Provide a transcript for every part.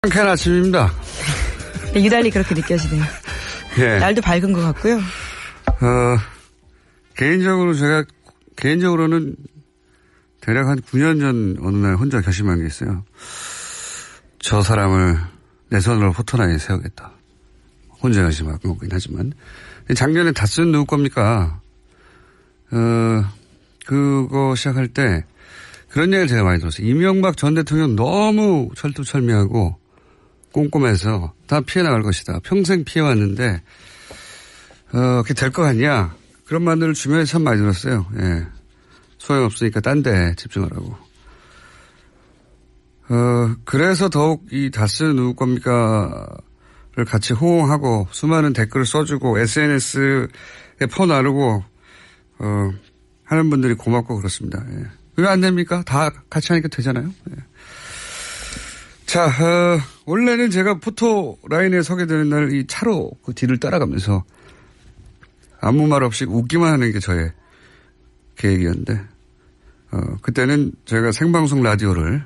상쾌한 아침입니다. 네, 유달리 그렇게 느껴지네요. 예. 날도 밝은 것 같고요. 개인적으로는 대략 한 9년 전 어느 날 혼자 결심한 게 있어요. 저 사람을 내 손으로 포토라인에 세우겠다. 혼자 결심한 거긴 하지만. 작년에 다스는 누구 겁니까? 그거 시작할 때 그런 얘기를 제가 많이 들었어요. 이명박 전 대통령 너무 철두철미하고 꼼꼼해서 다 피해 나갈 것이다. 평생 피해왔는데, 그게 될 것 같냐? 그런 말들을 주변에 참 많이 들었어요. 예. 소용없으니까 딴 데 집중하라고. 그래서 더욱 이 다스는 누구 겁니까를 같이 호응하고 수많은 댓글을 써주고 SNS에 퍼나르고, 하는 분들이 고맙고 그렇습니다. 예. 왜 안 됩니까? 다 같이 하니까 되잖아요. 예. 자, 원래는 제가 포토 라인에 서게 되는 날 이 차로 그 뒤를 따라가면서 아무 말 없이 웃기만 하는 게 저의 계획이었는데, 그때는 제가 생방송 라디오를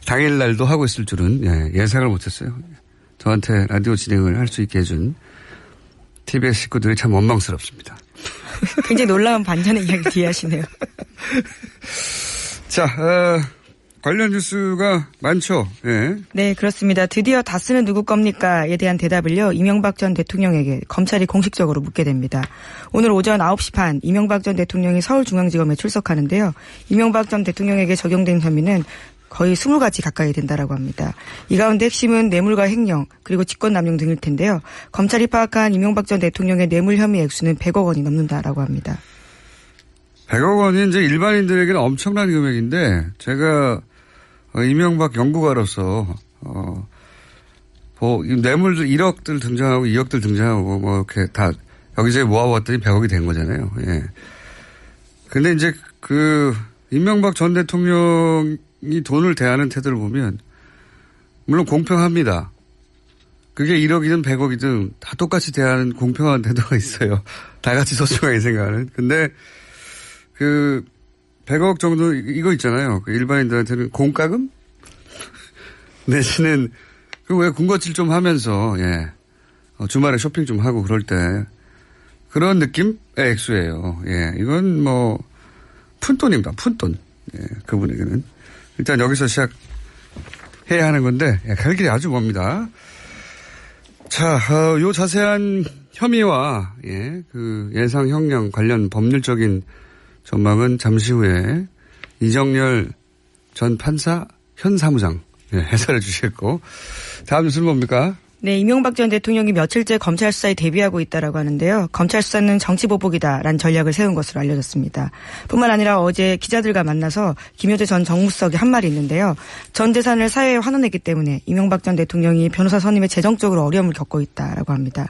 당일날도 하고 있을 줄은 예상을 못했어요. 저한테 라디오 진행을 할 수 있게 해준 TBS 식구들이 참 원망스럽습니다. 굉장히 놀라운 반전의 이야기 뒤에 하시네요. 자, 관련 뉴스가 많죠. 예. 네, 그렇습니다. 드디어 다스는 누구 겁니까에 대한 대답을요, 이명박 전 대통령에게 검찰이 공식적으로 묻게 됩니다. 오늘 오전 9시 반 이명박 전 대통령이 서울중앙지검에 출석하는데요. 이명박 전 대통령에게 적용된 혐의는 거의 20가지 가까이 된다라고 합니다. 이 가운데 핵심은 뇌물과 횡령 그리고 직권남용 등일 텐데요. 검찰이 파악한 이명박 전 대통령의 뇌물 혐의 액수는 100억 원이 넘는다라고 합니다. 100억 원이 이제 일반인들에게는 엄청난 금액인데 제가 이명박 연구가로서 뇌물도 1억들 등장하고 2억들 등장하고 뭐 이렇게 다 여기저기 모아봤더니 100억이 된 거잖아요. 예. 근데 이제 이명박 전 대통령이 돈을 대하는 태도를 보면 물론 공평합니다. 그게 1억이든 100억이든 다 똑같이 대하는 공평한 태도가 있어요. 다 같이 소중하게 생각하는. 근데 100억 정도 이거 있잖아요. 일반인들한테는 공과금? 내지는 왜 군것질 좀 하면서 주말에 쇼핑 좀 하고 그럴 때 그런 느낌의 액수예요. 예, 이건 뭐 푼돈입니다. 푼돈. 예, 그분에게는 일단 여기서 시작해야 하는 건데 갈 길이 아주 멉니다. 자, 요 자세한 혐의와 예상 형량 관련 법률적인 전망은 잠시 후에 이정열 전 판사 현 사무장 해설해 주시겠고, 다음 뉴스는 뭡니까? 네, 이명박 전 대통령이 며칠째 검찰 수사에 대비하고 있다라고 하는데요. 검찰 수사는 정치보복이다라는 전략을 세운 것으로 알려졌습니다. 뿐만 아니라 어제 기자들과 만나서 김효재 전 정무수석이 한 말이 있는데요. 전 재산을 사회에 환원했기 때문에 이명박 전 대통령이 변호사 선임에 재정적으로 어려움을 겪고 있다라고 합니다.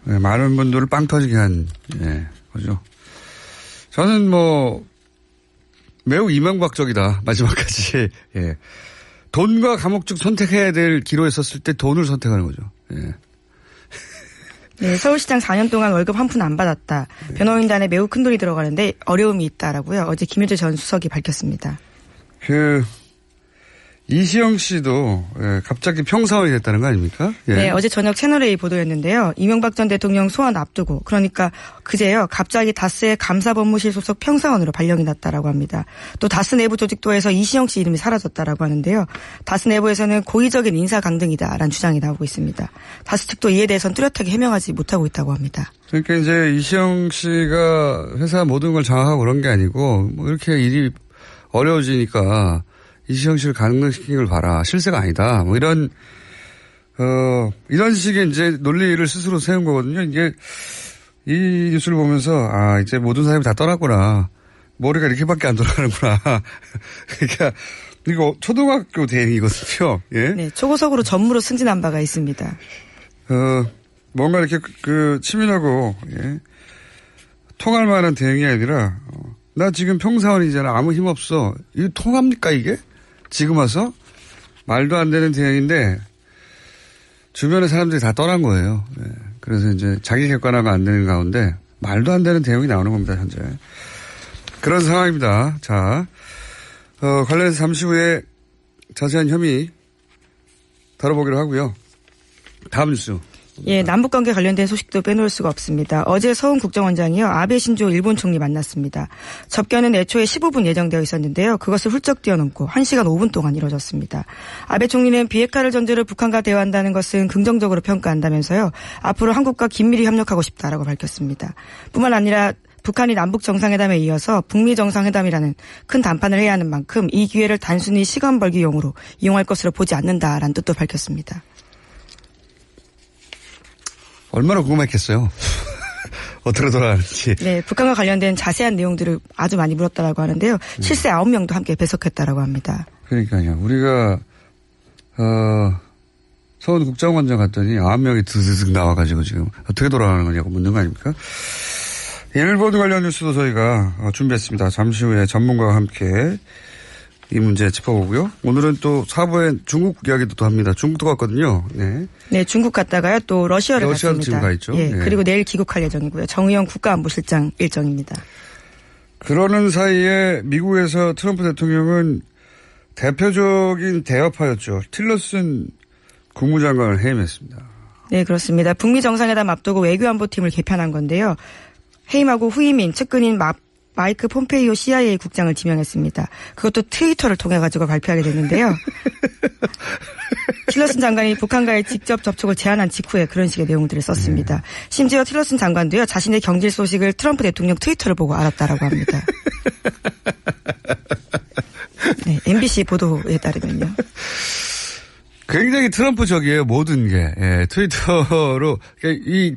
네, 많은 분들을 빵 터지게 한 거죠. 저는 매우 이명박적이다. 마지막까지. 예. 돈과 감옥 중 선택해야 될 기로에 섰을 때 돈을 선택하는 거죠. 예. 네, 서울시장 4년 동안 월급 한 푼 안 받았다. 변호인단에 매우 큰 돈이 들어가는데 어려움이 있다라고요. 어제 김효재 전 수석이 밝혔습니다. 이시영 씨도 갑자기 평사원이 됐다는 거 아닙니까? 예. 네, 어제 저녁 채널A 보도였는데요. 이명박 전 대통령 소환 앞두고, 그러니까 그제요, 갑자기 다스의 감사법무실 소속 평사원으로 발령이 났다라고 합니다. 또 다스 내부 조직도에서 이시영 씨 이름이 사라졌다라고 하는데요. 다스 내부에서는 고의적인 인사 강등이다라는 주장이 나오고 있습니다. 다스 측도 이에 대해서는 뚜렷하게 해명하지 못하고 있다고 합니다. 그러니까 이제 이시영 씨가 회사 모든 걸 장악하고 그런 게 아니고 뭐 이렇게 일이 어려워지니까 이시영 씨를 강등시킨 걸 봐라. 실세가 아니다. 뭐 이런 식의 이제 논리를 스스로 세운 거거든요. 이게 이 뉴스를 보면서 이제 모든 사람이 다 떠났구나. 머리가 이렇게밖에 안 돌아가는구나. 그러니까 이거 초등학교 대행이거든요. 예. 네, 초고속으로 전무로 승진한 바가 있습니다. 뭔가 이렇게 치밀하고 통할 만한 대행이 아니라 나 지금 평사원이잖아. 아무 힘 없어. 이거 통합니까 이게? 지금 와서? 말도 안 되는 대행인데 주변의 사람들이 다 떠난 거예요. 네. 그래서 이제 자기 객관화가 안 되는 가운데 말도 안 되는 대응이 나오는 겁니다. 현재. 그런 상황입니다. 자, 관련해서 잠시 후에 자세한 혐의 다뤄보기로 하고요. 다음 뉴스. 예, 남북관계 관련된 소식도 빼놓을 수가 없습니다. 어제 서훈 국정원장이요, 아베 신조 일본 총리 만났습니다. 접견은 애초에 15분 예정되어 있었는데요. 그것을 훌쩍 뛰어넘고 1시간 5분 동안 이뤄졌습니다. 아베 총리는 비핵화를 전제로 북한과 대화한다는 것은 긍정적으로 평가한다면서요. 앞으로 한국과 긴밀히 협력하고 싶다라고 밝혔습니다. 뿐만 아니라 북한이 남북 정상회담에 이어서 북미 정상회담이라는 큰 담판을 해야 하는 만큼 이 기회를 단순히 시간 벌기용으로 이용할 것으로 보지 않는다라는 뜻도 밝혔습니다. 얼마나 궁금했겠어요. 어떻게 돌아가는지. 네, 북한과 관련된 자세한 내용들을 아주 많이 물었다라고 하는데요. 실세 9명도 함께 배석했다라고 합니다. 그러니까요. 우리가 서울 국정원장 갔더니 9명이 드드득 나와가지고 지금 어떻게 돌아가는 거냐고 묻는 거 아닙니까? 일본 관련 뉴스도 저희가 준비했습니다. 잠시 후에 전문가와 함께 이 문제 짚어보고요. 오늘은 또 4부에 중국 이야기도 또 합니다. 중국도 갔거든요. 네. 네, 중국 갔다가요. 또 러시아도 갔습니다. 지금 가 있죠. 예, 네. 그리고 내일 귀국할 예정이고요. 정의용 국가안보실장 일정입니다. 그러는 사이에 미국에서 트럼프 대통령은 대표적인 대화파였죠. 틸러슨 국무장관을 해임했습니다. 네, 그렇습니다. 북미 정상회담 앞두고 외교안보팀을 개편한 건데요. 해임하고 후임인 측근인 마이크 폼페이오 CIA 국장을 지명했습니다. 그것도 트위터를 통해 가지고 발표하게 됐는데요. 틸러슨 장관이 북한과의 직접 접촉을 제안한 직후에 그런 식의 내용들을 썼습니다. 심지어 틸러슨 장관도요, 자신의 경질 소식을 트럼프 대통령 트위터를 보고 알았다라고 합니다. 네, MBC 보도에 따르면요. 굉장히 트럼프적이에요. 모든 게. 예, 트위터로 이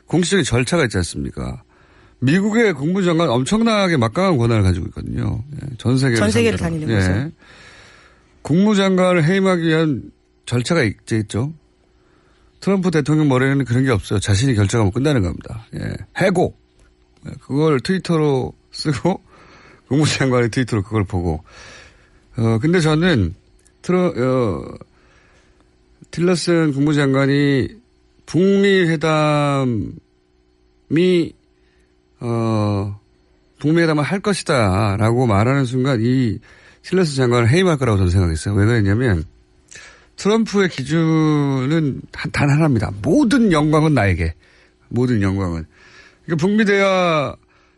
공식적인 절차가 있지 않습니까? 미국의 국무장관 엄청나게 막강한 권한을 가지고 있거든요. 예, 전 세계를 다니는 예. 거죠. 국무장관을 해임하기 위한 절차가 있죠. 트럼프 대통령 머리에는 그런 게 없어요. 자신이 결정하면 끝나는 겁니다. 예. 해고. 예, 그걸 트위터로 쓰고 국무장관의 트위터로 그걸 보고. 근데 저는 틸러슨 국무장관이 북미 회담을 할 것이다 라고 말하는 순간 이 틸러슨 장관을 해임할 거라고 저는 생각했어요. 왜 그랬냐면 트럼프의 기준은 단 하나입니다. 모든 영광은 나에게. 모든 영광은. 그러니까 북미 대화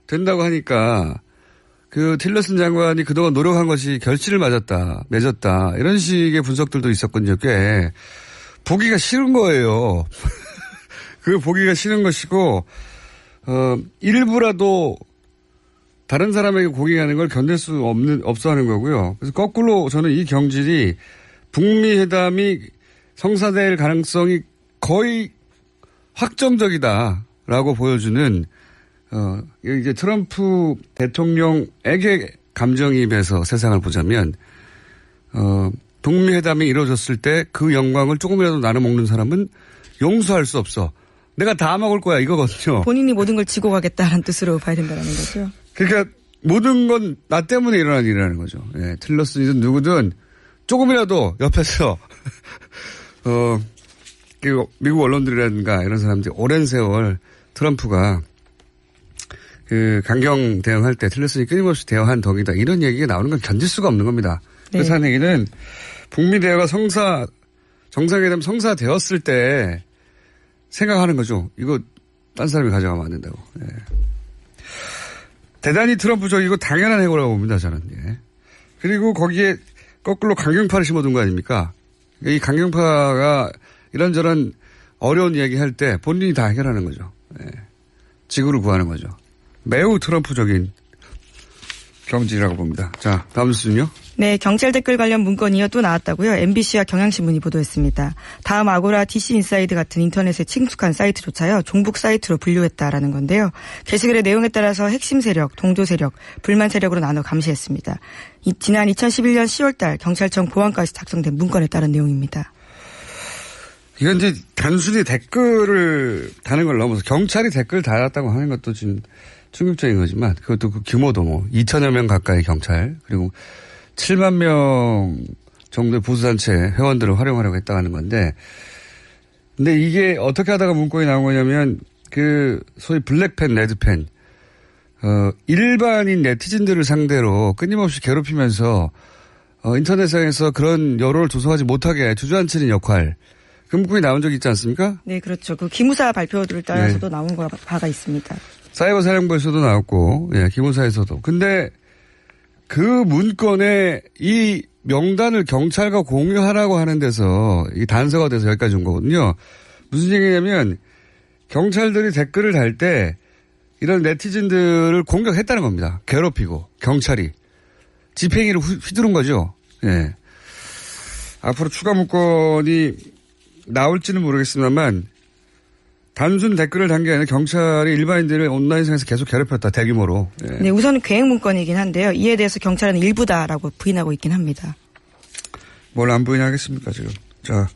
된다고 하니까 그 틸러슨 장관이 그동안 노력한 것이 결실을 맺었다. 이런 식의 분석들도 있었거든요. 꽤. 보기가 싫은 거예요. 그 보기가 싫은 것이고 일부라도 다른 사람에게 고객하는 걸 견딜 수 없어 하는 거고요. 그래서 거꾸로 저는 이 경질이 북미 회담이 성사될 가능성이 거의 확정적이다라고 보여주는 이제 트럼프 대통령에게 감정이입해서 세상을 보자면 북미 회담이 이루어졌을 때 그 영광을 조금이라도 나눠 먹는 사람은 용서할 수 없어. 내가 다 먹을 거야 이거거든요. 본인이 모든 걸 지고 가겠다는 뜻으로 봐야 된다는 거죠. 그러니까 모든 건 나 때문에 일어난 일이라는 거죠. 예, 틸러슨이든 누구든 조금이라도 옆에서 미국 언론들이라든가 이런 사람들이 오랜 세월 트럼프가 그 강경 대응할 때 틸러슨이 끊임없이 대화한 덕이다. 이런 얘기가 나오는 건 견딜 수가 없는 겁니다. 네. 그래서 하는 얘기는 북미 대화가 정상회담 성사되었을 때 생각하는 거죠. 이거 딴 사람이 가져가면 안 된다고. 예. 대단히 트럼프적이고 당연한 해고라고 봅니다. 저는. 예. 그리고 거기에 거꾸로 강경파를 심어둔 거 아닙니까? 이 강경파가 이런저런 어려운 이야기 할 때 본인이 다 해결하는 거죠. 예. 지구를 구하는 거죠. 매우 트럼프적인 경질이라고 봅니다. 자, 다음 뉴스는요. 네, 경찰 댓글 관련 문건이요 또 나왔다고요. MBC와 경향신문이 보도했습니다. 다음 아고라, DC인사이드 같은 인터넷에 친숙한 사이트조차요 종북 사이트로 분류했다라는 건데요. 게시글의 내용에 따라서 핵심 세력, 동조 세력, 불만 세력으로 나눠 감시했습니다. 지난 2011년 10월달 경찰청 보안과에서 작성된 문건에 따른 내용입니다. 이건 이제 단순히 댓글을 다는 걸 넘어서 경찰이 댓글을 달았다고 하는 것도 지금 충격적인 거지만 그것도 그 규모도 2천여 명 가까이 경찰 그리고 7만 명 정도의 보수단체 회원들을 활용하려고 했다는 건데 근데 이게 어떻게 하다가 문건이 나온 거냐면 그 소위 블랙팬, 레드팬 일반인 네티즌들을 상대로 끊임없이 괴롭히면서 인터넷상에서 그런 여론을 조성하지 못하게 주저앉히는 역할. 그 문구에 나온 적이 있지 않습니까? 네, 그렇죠. 그 기무사 발표들을 따라서도 나온 바가 있습니다. 사이버 사령부에서도 나왔고, 예, 기무사에서도. 근데 그 문건에 이 명단을 경찰과 공유하라고 하는 데서 이 단서가 돼서 여기까지 온 거거든요. 무슨 얘기냐면 경찰들이 댓글을 달 때 이런 네티즌들을 공격했다는 겁니다. 괴롭히고 경찰이. 집행위를 휘두른 거죠. 예. 앞으로 추가 문건이 나올지는 모르겠습니다만 단순 댓글을 단 게 아니라 경찰이 일반인들을 온라인상에서 계속 괴롭혔다. 대규모로. 예. 네, 우선은 계획 문건이긴 한데요. 이에 대해서 경찰은 일부다라고 부인하고 있긴 합니다. 뭘 안 부인하겠습니까 지금. 자,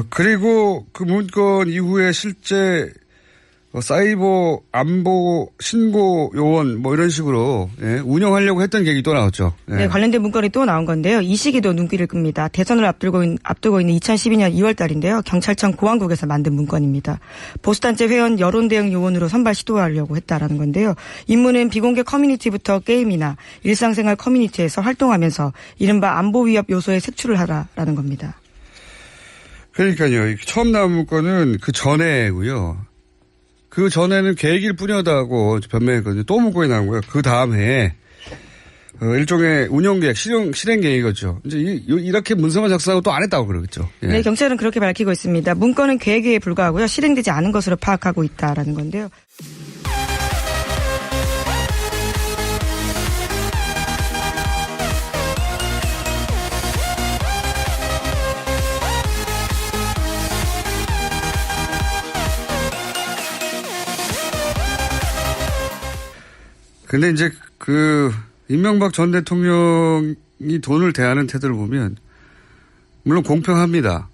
그리고 그 문건 이후에 실제 사이버 안보 신고 요원 뭐 이런 식으로 운영하려고 했던 계획이 또 나왔죠. 네, 관련된 문건이 또 나온 건데요. 이 시기도 눈길을 끕니다. 대선을 앞두고 있는 2012년 2월 달인데요. 경찰청 고안국에서 만든 문건입니다. 보수단체 회원 여론대응 요원으로 선발 시도하려고 했다라는 건데요. 임무는 비공개 커뮤니티부터 게임이나 일상생활 커뮤니티에서 활동하면서 이른바 안보 위협 요소에 색출을 하라라는 겁니다. 그러니까요. 처음 나온 문건은 그 전에고요. 그 전에는 계획일 뿐이었다고 변명했거든요. 또 문건이 나온 거예요. 그 다음 해에 일종의 운영계획, 실행계획이었죠. 이제 이렇게 문서만 작성하고 또 안 했다고 그러겠죠. 예. 네, 경찰은 그렇게 밝히고 있습니다. 문건은 계획에 불과하고요. 실행되지 않은 것으로 파악하고 있다라는 건데요. 근데 이제 이명박 전 대통령이 돈을 대하는 태도를 보면 물론 공평합니다.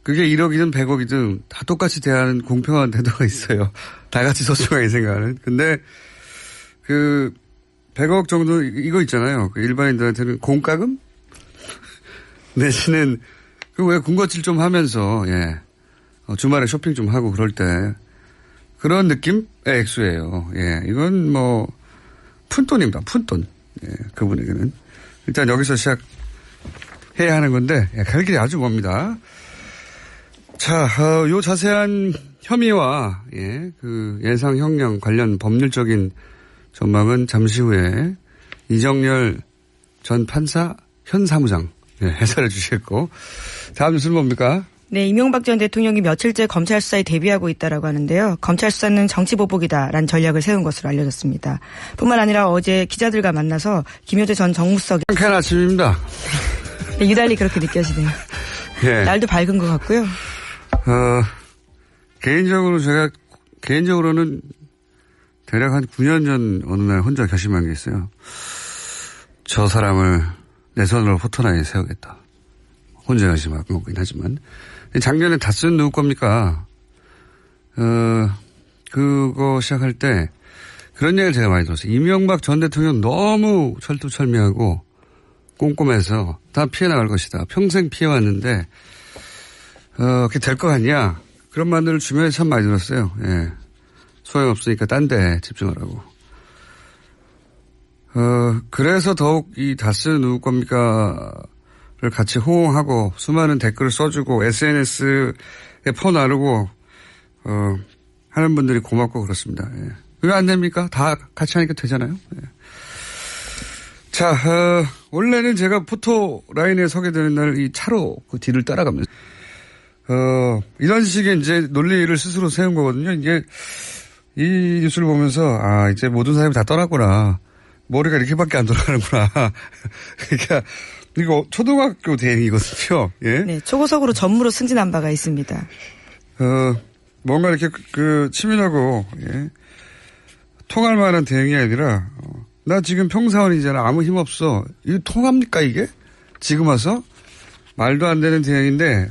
그게 1억이든 100억이든 다 똑같이 대하는 공평한 태도가 있어요. 다 같이 소중하게 생각하는. 근데 100억 정도 이거 있잖아요. 일반인들한테는 공과금? 내지는 왜 군것질 좀 하면서 주말에 쇼핑 좀 하고 그럴 때 그런 느낌의 액수예요. 예, 이건 뭐 푼돈입니다. 푼돈. 예, 그분에게는 일단 여기서 시작해야 하는 건데 갈 길이 아주 멉니다. 자, 요 자세한 혐의와 그 예상 형량 관련 법률적인 전망은 잠시 후에 이정열 전 판사 현 사무장 해설해 주시겠고 다음 뉴스는 뭡니까? 네, 이명박 전 대통령이 며칠째 검찰 수사에 대비하고 있다라고 하는데요. 검찰 수사는 정치보복이다라는 전략을 세운 것으로 알려졌습니다. 뿐만 아니라 어제 기자들과 만나서 김효재 전 정무수석이 쾌한 아침입니다. 네, 유달리 그렇게 느껴지네요. 예. 날도 밝은 것 같고요. 개인적으로는 대략 한 9년 전 어느 날 혼자 결심한 게 있어요. 저 사람을 내 손으로 포토라인에 세우겠다. 혼자 결심한 거긴 하지만. 작년에 다스는 누구 겁니까? 그거 시작할 때 그런 얘기를 제가 많이 들었어요. 이명박 전 대통령 너무 철두철미하고 꼼꼼해서 다 피해 나갈 것이다. 평생 피해왔는데, 그게 될 것 같냐? 그런 말들을 주변에 참 많이 들었어요. 예. 소용없으니까 딴 데 집중하라고. 그래서 더욱 이 다스는 누구 겁니까? 를 같이 호응하고 수많은 댓글을 써주고 SNS에 퍼나르고 하는 분들이 고맙고 그렇습니다. 예. 왜 안 됩니까? 다 같이 하니까 되잖아요. 예. 자, 원래는 제가 포토라인에 서게 되는 날 이 차로 그 뒤를 따라가면서 이런 식의 이제 논리를 스스로 세운 거거든요. 이게 이 뉴스를 보면서 이제 모든 사람이 다 떠났구나. 머리가 이렇게밖에 안 돌아가는구나. 그러니까 이거 초등학교 대행이거든요. 예? 네, 초고속으로 전무로 승진한 바가 있습니다. 뭔가 이렇게 치밀하고 통할 만한 대행이 아니라 나 지금 평사원이잖아. 아무 힘 없어. 이거 통합니까 이게? 지금 와서? 말도 안 되는 대행인데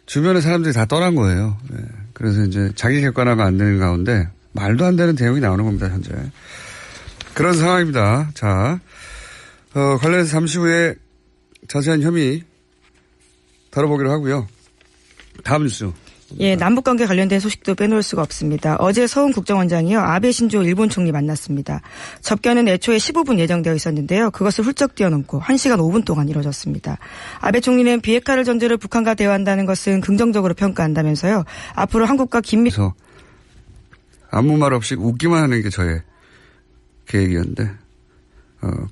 주변의 사람들이 다 떠난 거예요. 예. 그래서 이제 자기 객관화가 안 되는 가운데 말도 안 되는 대응이 나오는 겁니다. 현재. 그런 상황입니다. 자, 관련해서 잠시 후에 자세한 혐의 다뤄보기로 하고요. 다음 뉴스. 예, 남북관계 관련된 소식도 빼놓을 수가 없습니다. 어제 서훈 국정원장이요, 아베 신조 일본 총리 만났습니다. 접견은 애초에 15분 예정되어 있었는데요. 그것을 훌쩍 뛰어넘고 1시간 5분 동안 이뤄졌습니다. 아베 총리는 비핵화를 전제로 북한과 대화한다는 것은 긍정적으로 평가한다면서요. 앞으로 한국과 긴밀... 그래서 아무 말 없이 웃기만 하는 게 저의 계획이었는데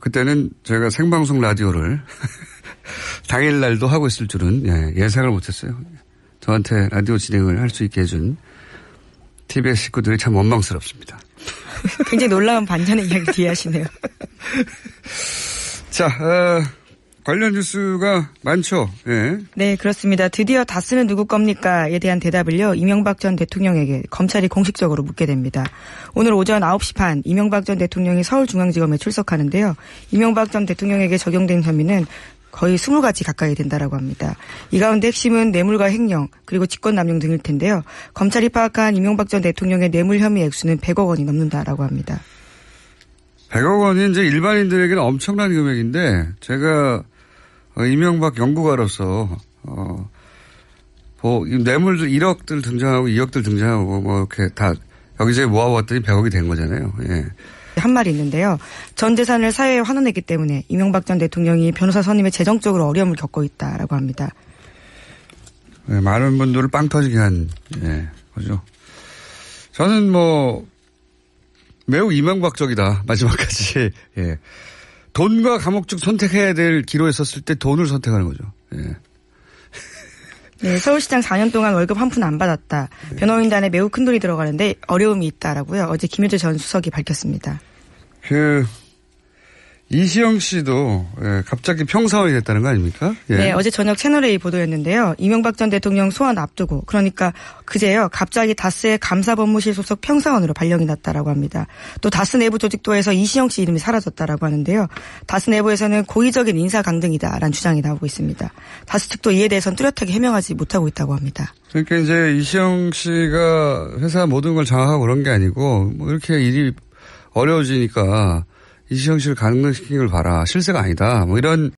그때는 제가 생방송 라디오를 당일날도 하고 있을 줄은 예상을 못했어요. 저한테 라디오 진행을 할 수 있게 해준 TBS 식구들이 참 원망스럽습니다. 굉장히 놀라운 반전의 이야기 뒤에 하시네요. 자, 관련 뉴스가 많죠. 예. 네, 그렇습니다. 드디어 다스는 누구 겁니까에 대한 대답을요, 이명박 전 대통령에게 검찰이 공식적으로 묻게 됩니다. 오늘 오전 9시 반 이명박 전 대통령이 서울중앙지검에 출석하는데요. 이명박 전 대통령에게 적용된 혐의는 거의 20가지 가까이 된다라고 합니다. 이 가운데 핵심은 뇌물과 횡령 그리고 직권남용 등일 텐데요. 검찰이 파악한 이명박 전 대통령의 뇌물 혐의 액수는 100억 원이 넘는다라고 합니다. 100억 원이 이제 일반인들에게는 엄청난 금액인데 제가 이명박 연구가로서 뇌물들 1억들 등장하고 2억들 등장하고 뭐 이렇게 다 여기저기 모아봤더니 100억이 된 거잖아요. 예. 한 말이 있는데요. 전 재산을 사회에 환원했기 때문에 이명박 전 대통령이 변호사 선임에 재정적으로 어려움을 겪고 있다라고 합니다. 네, 많은 분들을 빵 터지게 한 거죠. 저는 매우 이명박적이다. 마지막까지. 예. 돈과 감옥 중 선택해야 될 기로에 섰을 때 돈을 선택하는 거죠. 예. 네, 서울시장 4년 동안 월급 한 푼 안 받았다. 변호인단에 매우 큰 돈이 들어가는데 어려움이 있다라고요. 어제 김효재 전 수석이 밝혔습니다. 이시영 씨도 갑자기 평사원이 됐다는 거 아닙니까? 예. 네, 어제 저녁 채널A 보도였는데요. 이명박 전 대통령 소환 앞두고 그러니까 그제요. 갑자기 다스의 감사법무실 소속 평사원으로 발령이 났다라고 합니다. 또 다스 내부 조직도에서 이시영 씨 이름이 사라졌다라고 하는데요. 다스 내부에서는 고의적인 인사 강등이다라는 주장이 나오고 있습니다. 다스 측도 이에 대해서는 뚜렷하게 해명하지 못하고 있다고 합니다. 그러니까 이제 이시영 씨가 회사 모든 걸 장악하고 그런 게 아니고 이렇게 일이 어려워지니까 이시영 씨를 강등시킨 걸 봐라. 실세가 아니다. 이런